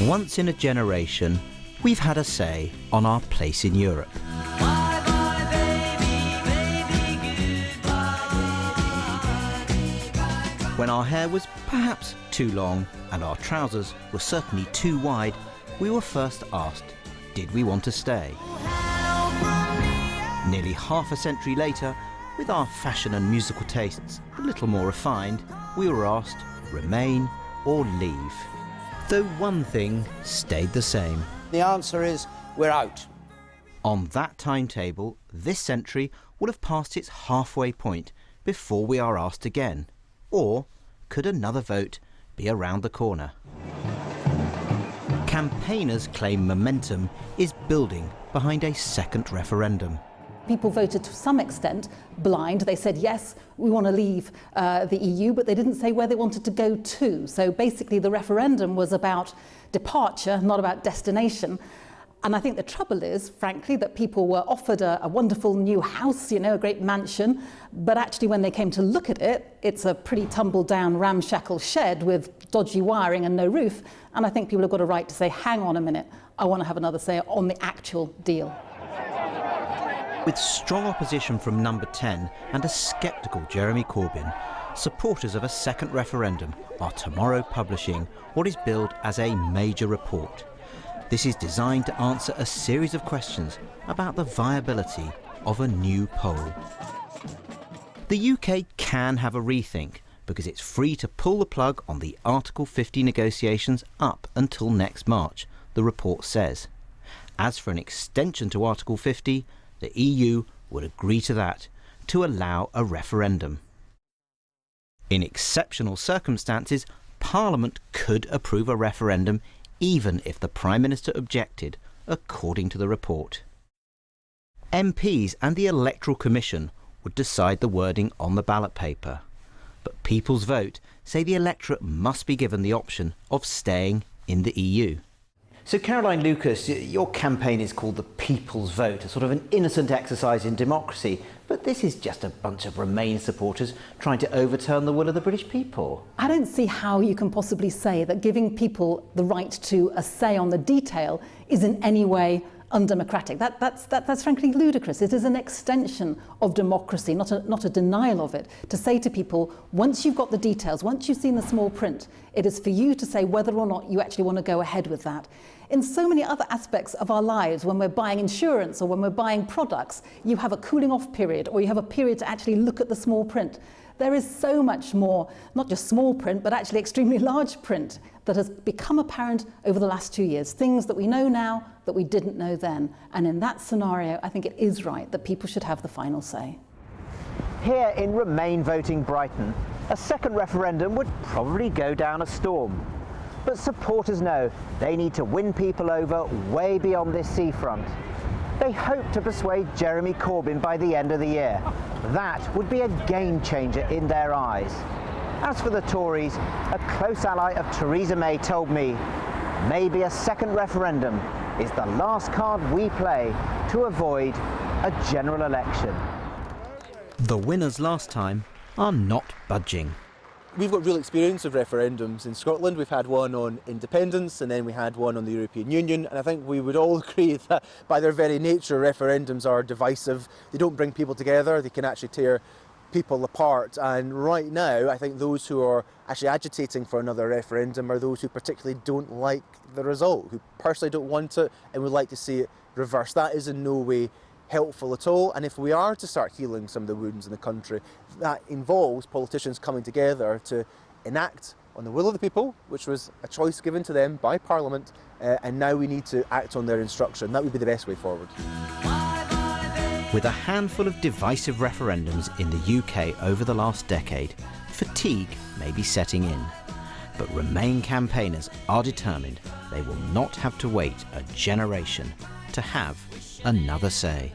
Once in a generation, we've had a say on our place in Europe. When our hair was perhaps too long and our trousers were certainly too wide, we were first asked, did we want to stay? Nearly half a century later, with our fashion and musical tastes a little more refined, we were asked, remain or leave. Though one thing stayed the same. The answer is, we're out. On that timetable, this century will have passed its halfway point before we are asked again. Or could another vote be around the corner? Campaigners claim momentum is building behind a second referendum. People voted to some extent blind. They said, yes, we want to leave the EU, but they didn't say where they wanted to go to. So basically the referendum was about departure, not about destination. And I think the trouble is, frankly, that people were offered a wonderful new house, you know, a great mansion, but actually when they came to look at it, it's a pretty tumble-down, ramshackle shed with dodgy wiring and no roof. And I think people have got a right to say, hang on a minute, I want to have another say on the actual deal. With strong opposition from Number 10 and a sceptical Jeremy Corbyn, supporters of a second referendum are tomorrow publishing what is billed as a major report. This is designed to answer a series of questions about the viability of a new poll. The UK can have a rethink because it's free to pull the plug on the Article 50 negotiations up until next March, the report says. As for an extension to Article 50, the EU would agree to that, to allow a referendum. In exceptional circumstances, Parliament could approve a referendum even if the Prime Minister objected, according to the report. MPs and the Electoral Commission would decide the wording on the ballot paper. But People's Vote say the electorate must be given the option of staying in the EU. So Caroline Lucas, your campaign is called the People's Vote, a sort of an innocent exercise in democracy, but this is just a bunch of Remain supporters trying to overturn the will of the British people. I don't see how you can possibly say that giving people the right to a say on the detail is in any way undemocratic. That's frankly ludicrous. It is an extension of democracy, not a denial of it. To say to people, once you've got the details, once you've seen the small print, it is for you to say whether or not you actually want to go ahead with that. In so many other aspects of our lives, when we're buying insurance or when we're buying products, you have a cooling off period or you have a period to actually look at the small print. There is so much more, not just small print, but actually extremely large print that has become apparent over the last 2 years. Things that we know now that we didn't know then. And in that scenario, I think it is right that people should have the final say. Here in Remain voting Brighton, a second referendum would probably go down a storm. But supporters know they need to win people over way beyond this seafront. They hope to persuade Jeremy Corbyn by the end of the year. That would be a game changer in their eyes. As for the Tories, a close ally of Theresa May told me, maybe a second referendum is the last card we play to avoid a general election. The winners last time are not budging. We've got real experience of referendums in Scotland. We've had one on independence and then we had one on the European Union, and I think we would all agree that by their very nature referendums are divisive. They don't bring people together, they can actually tear people apart, and right now I think those who are actually agitating for another referendum are those who particularly don't like the result, who personally don't want it and would like to see it reversed. That is in no way helpful at all, and if we are to start healing some of the wounds in the country, that involves politicians coming together to enact on the will of the people, which was a choice given to them by Parliament, and now we need to act on their instruction. That would be the best way forward. With a handful of divisive referendums in the UK over the last decade, fatigue may be setting in. But Remain campaigners are determined they will not have to wait a generation to have another say.